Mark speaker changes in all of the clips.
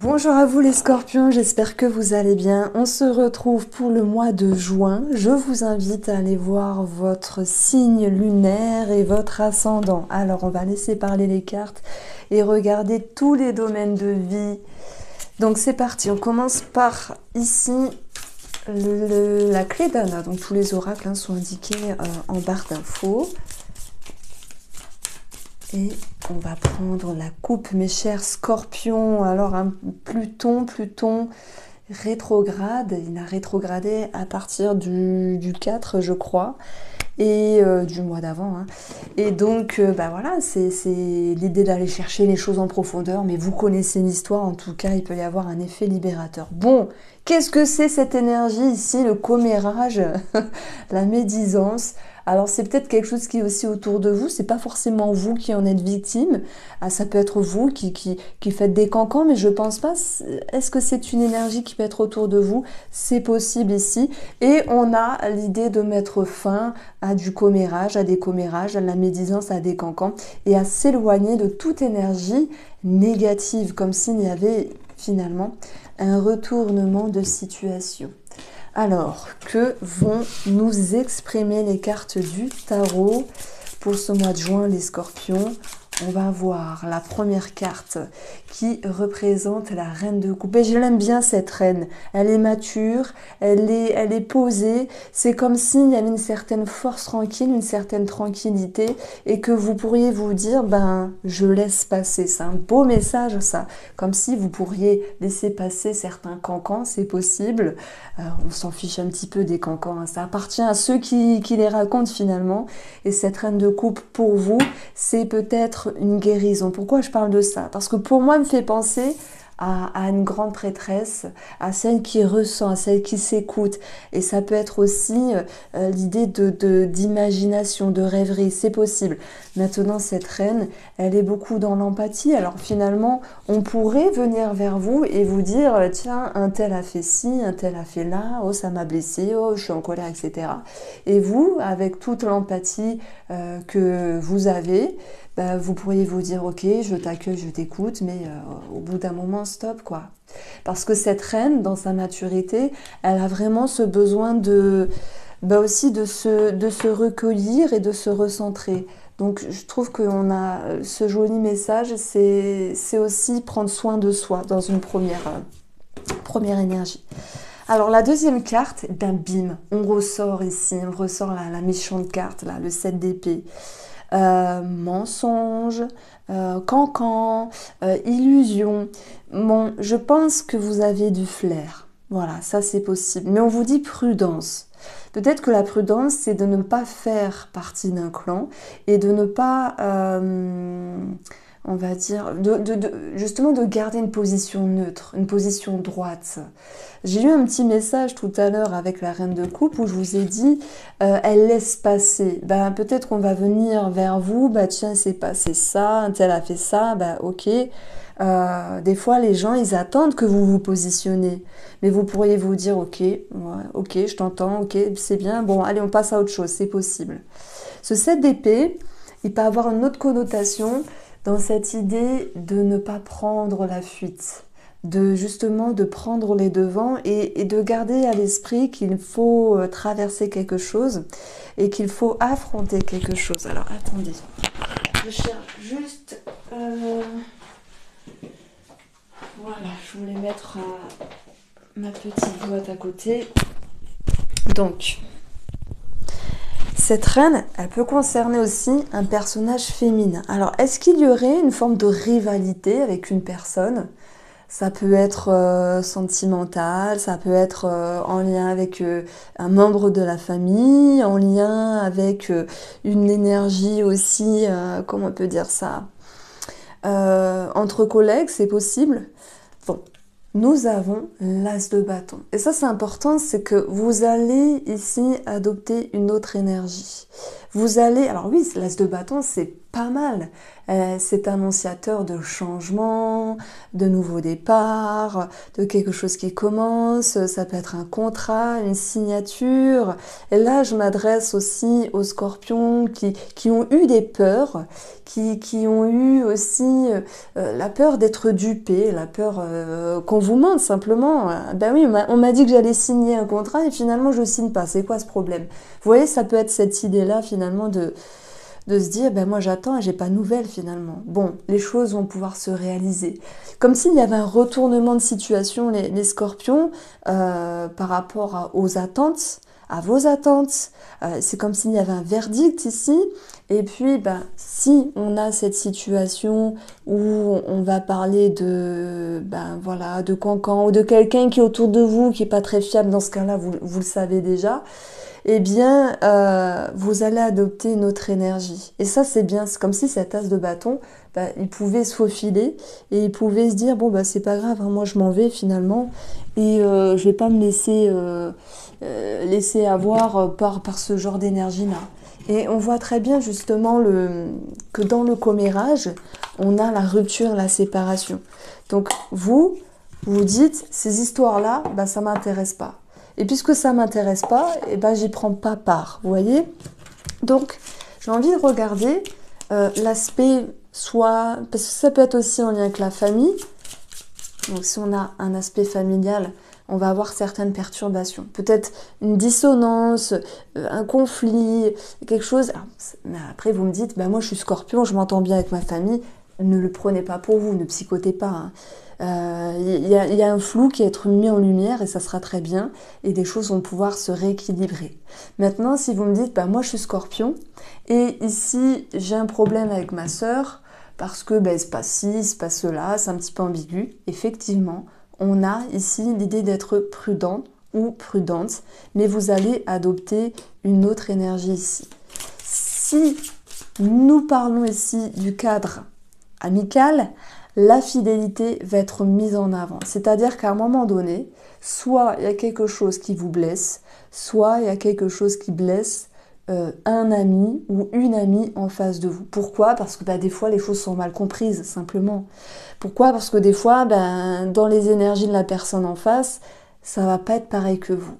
Speaker 1: Bonjour à vous les scorpions, j'espère que vous allez bien. On se retrouve pour le mois de juin. Je vous invite à aller voir votre signe lunaire et votre ascendant. Alors on va laisser parler les cartes et regarder tous les domaines de vie. Donc c'est parti, on commence par ici la clé d'Anna. Donc tous les oracles sont indiqués en barre d'infos. Et on va prendre la coupe, mes chers scorpions. Alors, un Pluton rétrograde. Il a rétrogradé à partir du 4, je crois, et du mois d'avant. Et donc, voilà, c'est l'idée d'aller chercher les choses en profondeur. Mais vous connaissez l'histoire, en tout cas, il peut y avoir un effet libérateur. Bon, qu'est-ce que c'est cette énergie ici, le commérage, la médisance? Alors c'est peut-être quelque chose qui est aussi autour de vous, c'est pas forcément vous qui en êtes victime, ça peut être vous qui faites des cancans, mais je pense pas, est-ce que c'est une énergie qui peut être autour de vous? C'est possible ici, et on a l'idée de mettre fin à du commérage, à des commérages, à de la médisance, à des cancans, et à s'éloigner de toute énergie négative, comme s'il y avait finalement un retournement de situation. Alors, que vont nous exprimer les cartes du tarot pour ce mois de juin, les scorpions? On va voir la première carte qui représente la reine de coupe. Et je l'aime bien cette reine. Elle est mature, elle est posée. C'est comme s'il y avait une certaine force tranquille, une certaine tranquillité et que vous pourriez vous dire, je laisse passer. C'est un beau message ça. Comme si vous pourriez laisser passer certains cancans, c'est possible. On s'en fiche un petit peu des cancans. Ça appartient à ceux qui les racontent finalement. Et cette reine de coupe pour vous, c'est peut-être une guérison. Pourquoi je parle de ça? Parce que pour moi, elle me fait penser à une grande prêtresse, à celle qui ressent, à celle qui s'écoute. Et ça peut être aussi l'idée d'imagination, de rêverie, c'est possible. Maintenant, cette reine, elle est beaucoup dans l'empathie. Alors finalement, on pourrait venir vers vous et vous dire, tiens, un tel a fait ci, un tel a fait là, oh ça m'a blessé, oh je suis en colère, etc. Et vous, avec toute l'empathie que vous avez, vous pourriez vous dire, ok, je t'accueille, je t'écoute, mais au bout d'un moment, stop, quoi. Parce que cette reine, dans sa maturité, elle a vraiment ce besoin aussi de se recueillir et de se recentrer. Donc, je trouve qu'on a ce joli message, c'est aussi prendre soin de soi dans une première énergie. Alors, la deuxième carte, bim, on ressort ici, on ressort la méchante carte, là, le 7 d'épée. Mensonge, cancan, illusion. Bon, je pense que vous avez du flair. Voilà, ça c'est possible. Mais on vous dit prudence. Peut-être que la prudence, c'est de ne pas faire partie d'un clan et de ne pas, on va dire, justement de garder une position neutre, une position droite. J'ai eu un petit message tout à l'heure avec la reine de coupe où je vous ai dit, elle laisse passer. Peut-être qu'on va venir vers vous, tiens, c'est passé ça, un tel a fait ça, ok. Des fois, les gens, ils attendent que vous vous positionnez. Mais vous pourriez vous dire, ok, ouais, ok, je t'entends, ok, c'est bien, bon, allez, on passe à autre chose, c'est possible. Ce 7 d'épée, il peut avoir une autre connotation dans cette idée de ne pas prendre la fuite, justement de prendre les devants et de garder à l'esprit qu'il faut traverser quelque chose et qu'il faut affronter quelque chose. Alors, attendez, je cherche juste... Voilà, je voulais mettre ma petite boîte à côté. Donc, cette reine, elle peut concerner aussi un personnage féminin. Alors, est-ce qu'il y aurait une forme de rivalité avec une personne? Ça peut être sentimental, ça peut être en lien avec un membre de la famille, en lien avec une énergie aussi, comment on peut dire ça? Entre collègues, c'est possible. Bon, nous avons l'as de bâton. Et ça, c'est important, c'est que vous allez ici adopter une autre énergie. Vous allez, alors oui, l'as de bâton, c'est pas mal. C'est annonciateur de changement, de nouveaux départs, de quelque chose qui commence. Ça peut être un contrat, une signature. Et là, je m'adresse aussi aux scorpions qui ont eu des peurs, qui ont eu aussi la peur d'être dupés, la peur qu'on vous mente simplement. Ben oui, on m'a dit que j'allais signer un contrat et finalement je signe pas. C'est quoi ce problème? Vous voyez, ça peut être cette idée-là finalement de se dire, ben moi j'attends et j'ai pas de nouvelles finalement. Bon, les choses vont pouvoir se réaliser. Comme s'il y avait un retournement de situation, les scorpions, par rapport aux attentes, à vos attentes. C'est comme s'il y avait un verdict ici. Et puis, ben, si on a cette situation où on va parler de, ben voilà, de cancan ou de quelqu'un qui est autour de vous, qui est pas très fiable, dans ce cas-là, vous le savez déjà, eh bien, vous allez adopter une autre énergie. Et ça, c'est bien. C'est comme si cet as de bâton, bah, il pouvait se faufiler et il pouvait se dire, bon, bah, c'est pas grave, hein, moi, je m'en vais finalement et je vais pas me laisser avoir par ce genre d'énergie-là. Et on voit très bien justement que dans le commérage, on a la rupture, la séparation. Donc, vous dites, ces histoires-là, bah, ça m'intéresse pas. Et puisque ça m'intéresse pas, eh ben, j'y prends pas part, vous voyez? Donc, j'ai envie de regarder l'aspect soit... Parce que ça peut être aussi en lien avec la famille. Donc, si on a un aspect familial, on va avoir certaines perturbations. Peut-être une dissonance, un conflit, quelque chose... Alors, après, vous me dites, bah, moi, je suis scorpion, je m'entends bien avec ma famille. Ne le prenez pas pour vous, ne psychotez pas, hein. Il y a un flou qui va être mis en lumière et ça sera très bien et des choses vont pouvoir se rééquilibrer. Maintenant, si vous me dites, bah, moi je suis scorpion et ici j'ai un problème avec ma sœur parce que bah, il se passe ci, il se passe cela, c'est un petit peu ambigu. Effectivement, on a ici l'idée d'être prudent ou prudente, mais vous allez adopter une autre énergie ici. Si nous parlons ici du cadre amical, la fidélité va être mise en avant. C'est-à-dire qu'à un moment donné, soit il y a quelque chose qui vous blesse, soit il y a quelque chose qui blesse un ami ou une amie en face de vous. Pourquoi? Parce que bah, des fois, les choses sont mal comprises, simplement. Pourquoi? Parce que des fois, ben, dans les énergies de la personne en face, ça va pas être pareil que vous.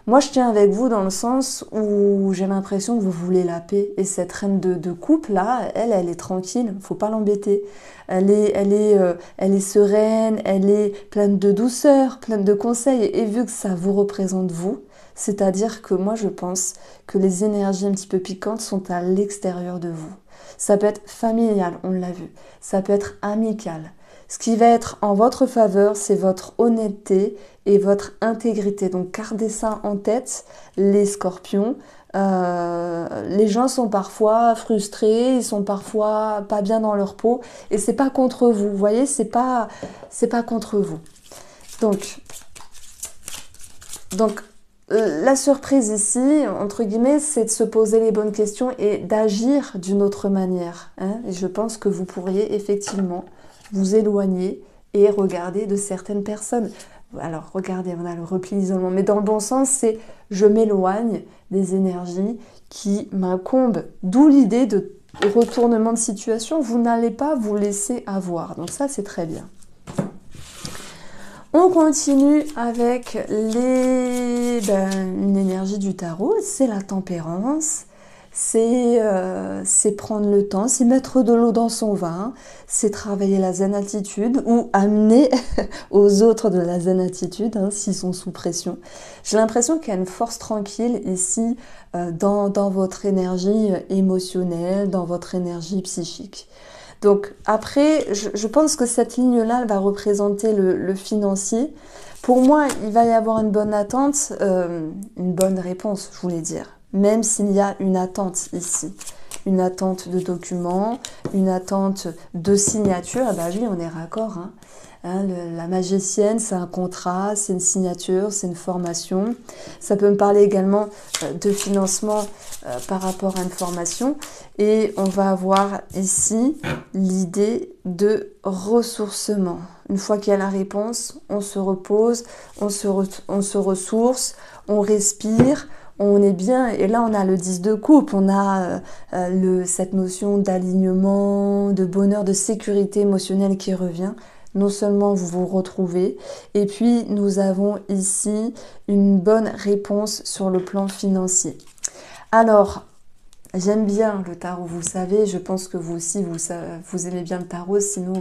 Speaker 1: Moi, je tiens avec vous dans le sens où j'ai l'impression que vous voulez la paix. Et cette reine de couple-là, elle est tranquille, faut pas l'embêter. Elle est sereine, elle est pleine de douceur, pleine de conseils. Et vu que ça vous représente vous, c'est-à-dire que moi, je pense que les énergies un petit peu piquantes sont à l'extérieur de vous. Ça peut être familial, on l'a vu. Ça peut être amical. Ce qui va être en votre faveur, c'est votre honnêteté et votre intégrité. Donc gardez ça en tête, les scorpions. Les gens sont parfois frustrés, ils sont parfois pas bien dans leur peau. Et c'est pas contre vous, vous voyez, c'est pas contre vous. Donc la surprise ici, entre guillemets, c'est de se poser les bonnes questions et d'agir d'une autre manière. Hein. Et je pense que vous pourriez effectivement vous éloigner et regarder de certaines personnes. Alors, regardez, on a le repli isolement, mais dans le bon sens, c'est je m'éloigne des énergies qui m'incombent. D'où l'idée de retournement de situation. Vous n'allez pas vous laisser avoir. Donc ça, c'est très bien. On continue avec une énergie du tarot, c'est la tempérance. C'est prendre le temps, c'est mettre de l'eau dans son vin, c'est travailler la zen attitude ou amener aux autres de la zen attitude hein, s'ils sont sous pression. J'ai l'impression qu'il y a une force tranquille ici dans votre énergie émotionnelle, dans votre énergie psychique. Donc après, je pense que cette ligne-là elle va représenter le financier. Pour moi, il va y avoir une bonne attente, une bonne réponse, je voulais dire. Même s'il y a une attente ici, une attente de documents, une attente de signature, ah bah oui, on est raccord. La magicienne, c'est un contrat, c'est une signature, c'est une formation. Ça peut me parler également de financement par rapport à une formation. Et on va avoir ici l'idée de ressourcement. Une fois qu'il y a la réponse, on se repose, on se ressource, on respire, on est bien. Et là, on a le 10 de coupe, on a cette notion d'alignement, de bonheur, de sécurité émotionnelle qui revient. Non seulement vous vous retrouvez, et puis nous avons ici une bonne réponse sur le plan financier. Alors, j'aime bien le tarot, vous le savez, je pense que vous aussi, vous aimez bien le tarot, sinon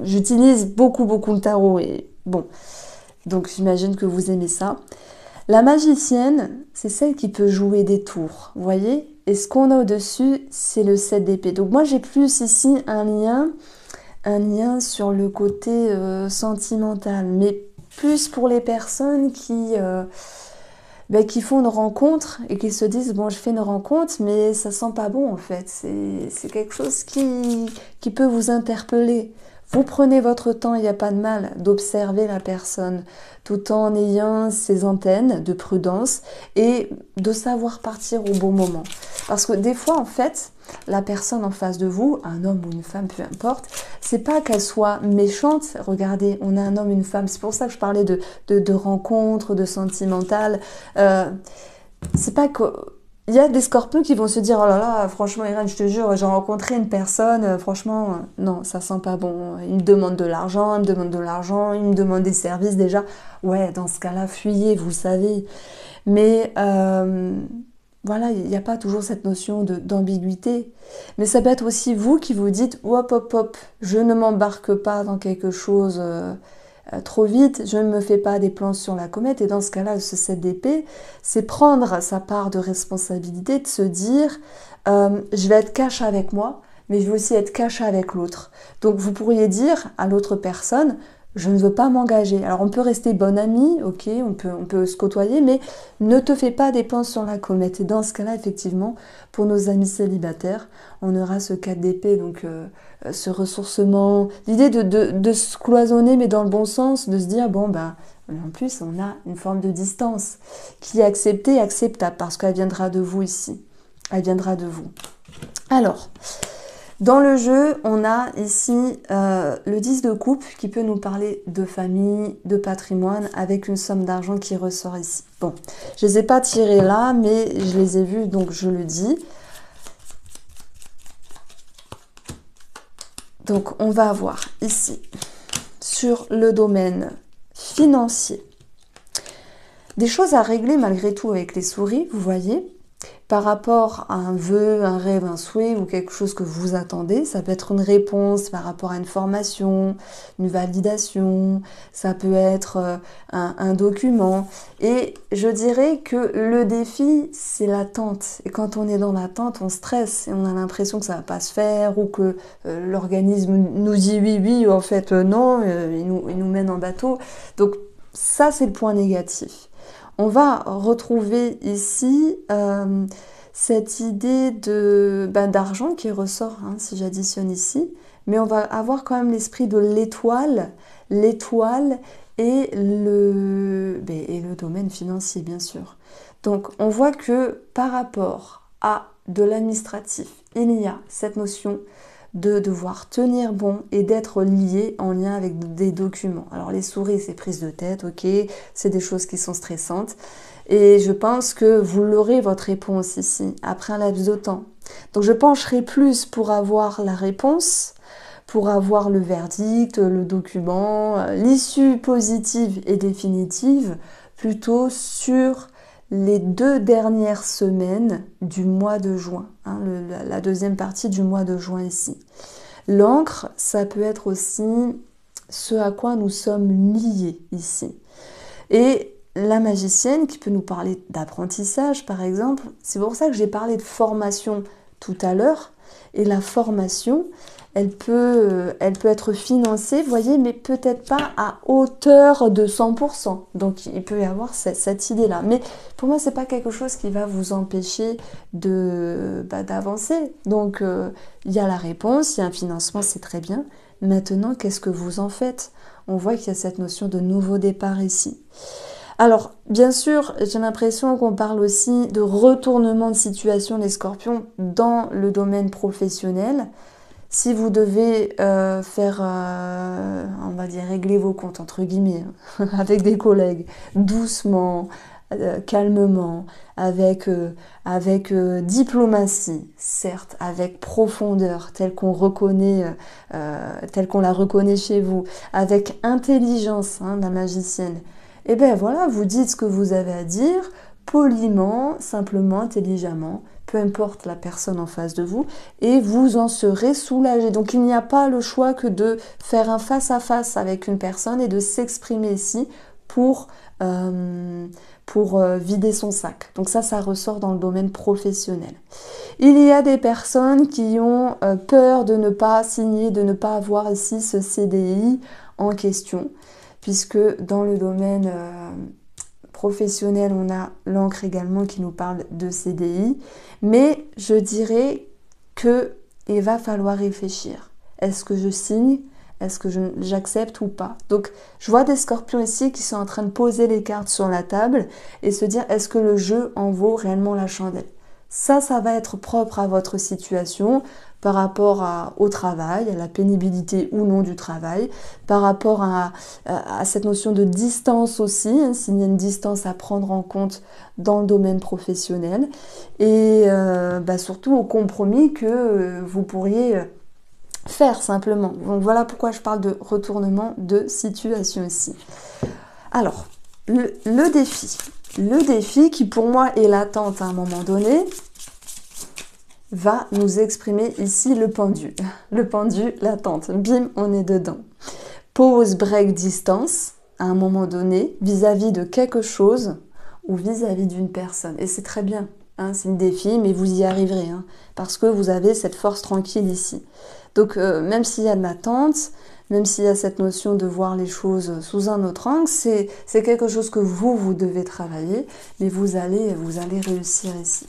Speaker 1: j'utilise beaucoup le tarot, et bon, donc j'imagine que vous aimez ça. La magicienne, c'est celle qui peut jouer des tours, vous voyez? Et ce qu'on a au-dessus, c'est le 7 d'épée. Donc moi, j'ai plus ici un lien sur le côté sentimental, mais plus pour les personnes qui font une rencontre et qui se disent, bon, je fais une rencontre, mais ça sent pas bon en fait. C'est quelque chose qui peut vous interpeller. Vous prenez votre temps, il n'y a pas de mal d'observer la personne, tout en ayant ses antennes de prudence et de savoir partir au bon moment. Parce que des fois, en fait, la personne en face de vous, un homme ou une femme, peu importe, c'est pas qu'elle soit méchante. Regardez, on a un homme, une femme. C'est pour ça que je parlais de rencontres, de sentimentales. C'est pas que... Il y a des scorpions qui vont se dire, oh là là, franchement, Irène, je te jure, j'ai rencontré une personne, franchement, non, ça sent pas bon. Il me demande de l'argent, il me demande des services déjà. Ouais, dans ce cas-là, fuyez, vous le savez. Mais voilà, il n'y a pas toujours cette notion d'ambiguïté. Mais ça peut être aussi vous qui vous dites, hop, hop, hop, je ne m'embarque pas dans quelque chose trop vite, je ne me fais pas des plans sur la comète. Et dans ce cas-là, ce 7 d'épée, c'est prendre sa part de responsabilité, de se dire, je vais être cash avec moi, mais je vais aussi être cash avec l'autre. Donc vous pourriez dire à l'autre personne, je ne veux pas m'engager. Alors on peut rester bon ami, ok, on peut se côtoyer, mais ne te fais pas des plans sur la comète. Et dans ce cas-là, effectivement, pour nos amis célibataires, on aura ce 4 d'épée, donc ce ressourcement, l'idée de se cloisonner, mais dans le bon sens, de se dire, bon, ben, en plus, on a une forme de distance qui est acceptée et acceptable, parce qu'elle viendra de vous ici. Elle viendra de vous. Alors, dans le jeu, on a ici le 10 de coupe qui peut nous parler de famille, de patrimoine, avec une somme d'argent qui ressort ici. Bon, je ne les ai pas tirés là, mais je les ai vus, donc je le dis. Donc, on va avoir ici, sur le domaine financier, des choses à régler malgré tout avec les souris, vous voyez, par rapport à un vœu, un rêve, un souhait ou quelque chose que vous attendez. Ça peut être une réponse par rapport à une formation, une validation, ça peut être un document. Et je dirais que le défi, c'est l'attente. Et quand on est dans l'attente, on stresse et on a l'impression que ça ne va pas se faire ou que l'organisme nous dit oui, oui, en fait non, il nous mène en bateau. Donc ça, c'est le point négatif. On va retrouver ici cette idée d'argent qui ressort, hein, si j'additionne ici, mais on va avoir quand même l'esprit de l'étoile et le domaine financier, bien sûr. Donc, on voit que par rapport à de l'administratif, il y a cette notion de devoir tenir bon et d'être lié en lien avec des documents. Alors les souris, c'est prise de tête, ok, c'est des choses qui sont stressantes. Et je pense que vous l'aurez, votre réponse ici, après un laps de temps. Donc je pencherai plus pour avoir la réponse, pour avoir le verdict, le document, l'issue positive et définitive, plutôt sur les 2 dernières semaines du mois de juin, hein, la deuxième partie du mois de juin ici. L'encre, ça peut être aussi ce à quoi nous sommes liés ici. Et la magicienne qui peut nous parler d'apprentissage, par exemple, c'est pour ça que j'ai parlé de formation tout à l'heure. Et la formation, elle peut être financée, vous voyez, mais peut-être pas à hauteur de 100%. Donc, il peut y avoir cette idée-là. Mais pour moi, c'est pas quelque chose qui va vous empêcher d'avancer. Donc, il y a la réponse, il y a un financement, c'est très bien. Maintenant, qu'est-ce que vous en faites? On voit qu'il y a cette notion de nouveau départ ici. Alors, bien sûr, j'ai l'impression qu'on parle aussi de retournement de situation des scorpions dans le domaine professionnel. Si vous devez faire, on va dire, régler vos comptes, entre guillemets, avec des collègues, doucement, calmement, avec diplomatie, certes, avec profondeur, telle qu'on la reconnaît chez vous, avec intelligence, hein, la magicienne, et bien voilà, vous dites ce que vous avez à dire, poliment, simplement, intelligemment, peu importe la personne en face de vous, et vous en serez soulagé. Donc il n'y a pas le choix que de faire un face-à-face avec une personne et de s'exprimer ici pour vider son sac. Donc ça ressort dans le domaine professionnel. Il y a des personnes qui ont peur de ne pas signer, de ne pas avoir ici ce CDI en question, puisque dans le domaine professionnel, on a l'encre également qui nous parle de CDI, mais je dirais qu'il va falloir réfléchir. Est-ce que je signe ? Est-ce que j'accepte ou pas? Donc, je vois des scorpions ici qui sont en train de poser les cartes sur la table et se dire, est-ce que le jeu en vaut réellement la chandelle? Ça va être propre à votre situation par rapport au travail, à la pénibilité ou non du travail, par rapport à cette notion de distance aussi, hein, s'il y a une distance à prendre en compte dans le domaine professionnel, et surtout au compromis que vous pourriez faire simplement. Donc voilà pourquoi je parle de retournement de situation ici. Alors, le défi qui pour moi est latente à un moment donné, va nous exprimer ici le pendu. Le pendu latente. Bim, on est dedans. Pause, break, distance, à un moment donné, vis-à-vis de quelque chose ou vis-à-vis d'une personne. Et c'est très bien. Hein, c'est un défi, mais vous y arriverez. Hein, parce que vous avez cette force tranquille ici. Donc, même s'il y a de l'attente, même s'il y a cette notion de voir les choses sous un autre angle, c'est quelque chose que vous devez travailler, mais vous allez réussir ici.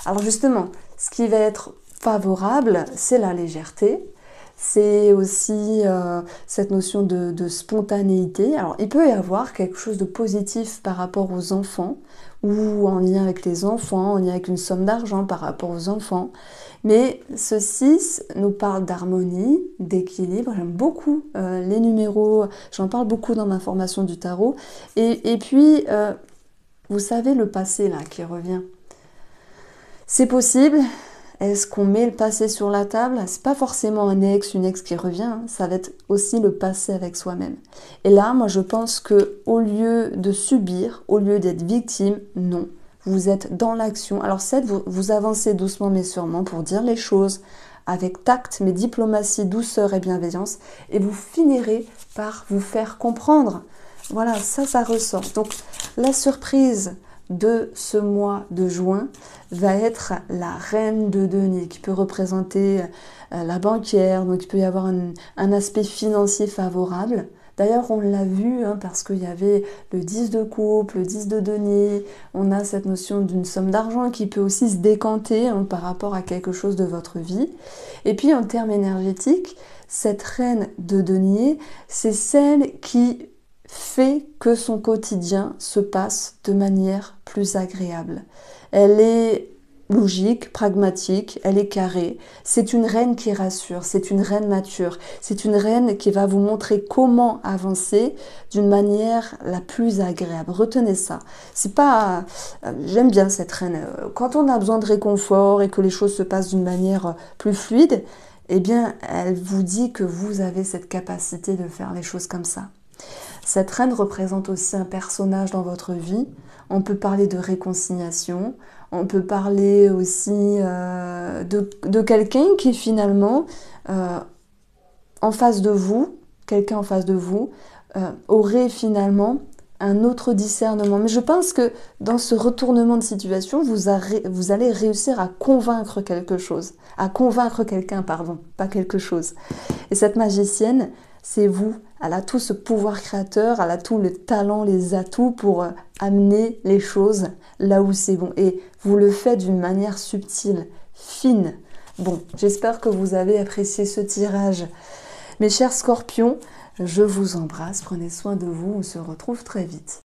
Speaker 1: Alors justement, ce qui va être favorable, c'est la légèreté, c'est aussi cette notion de spontanéité. Alors il peut y avoir quelque chose de positif par rapport aux enfants, ou en lien avec les enfants, en lien avec une somme d'argent par rapport aux enfants. Mais ce 6 nous parle d'harmonie, d'équilibre. J'aime beaucoup les numéros, j'en parle beaucoup dans ma formation du tarot. Et puis, vous savez, le passé là qui revient. C'est possible. Est-ce qu'on met le passé sur la table? C'est pas forcément un ex, une ex qui revient, hein. Ça va être aussi le passé avec soi-même. Et là, moi je pense que au lieu de subir, au lieu d'être victime, non. Vous êtes dans l'action. Alors certes, vous avancez doucement mais sûrement pour dire les choses avec tact, mais diplomatie, douceur et bienveillance. Et vous finirez par vous faire comprendre. Voilà, ça ressort. Donc la surprise de ce mois de juin va être la reine de denier qui peut représenter la banquière, donc il peut y avoir un aspect financier favorable. D'ailleurs, on l'a vu hein, parce qu'il y avait le 10 de coupe, le 10 de denier, on a cette notion d'une somme d'argent qui peut aussi se décanter hein, par rapport à quelque chose de votre vie. Et puis en termes énergétiques, cette reine de denier, c'est celle qui fait que son quotidien se passe de manière plus agréable. Elle est logique, pragmatique, elle est carrée. C'est une reine qui rassure, c'est une reine mature, c'est une reine qui va vous montrer comment avancer d'une manière la plus agréable. Retenez ça. C'est pas, j'aime bien cette reine. Quand on a besoin de réconfort et que les choses se passent d'une manière plus fluide, eh bien, elle vous dit que vous avez cette capacité de faire les choses comme ça. Cette reine représente aussi un personnage dans votre vie. On peut parler de réconciliation, on peut parler aussi de quelqu'un qui finalement, en face de vous, quelqu'un en face de vous, aurait finalement un autre discernement. Mais je pense que dans ce retournement de situation, vous allez réussir à convaincre quelque chose. À convaincre quelqu'un, pardon, pas quelque chose. Et cette magicienne, c'est vous. Elle a tout ce pouvoir créateur, elle a tout le talent, les atouts pour amener les choses là où c'est bon. Et vous le faites d'une manière subtile, fine. Bon, j'espère que vous avez apprécié ce tirage. Mes chers scorpions, je vous embrasse, prenez soin de vous, on se retrouve très vite.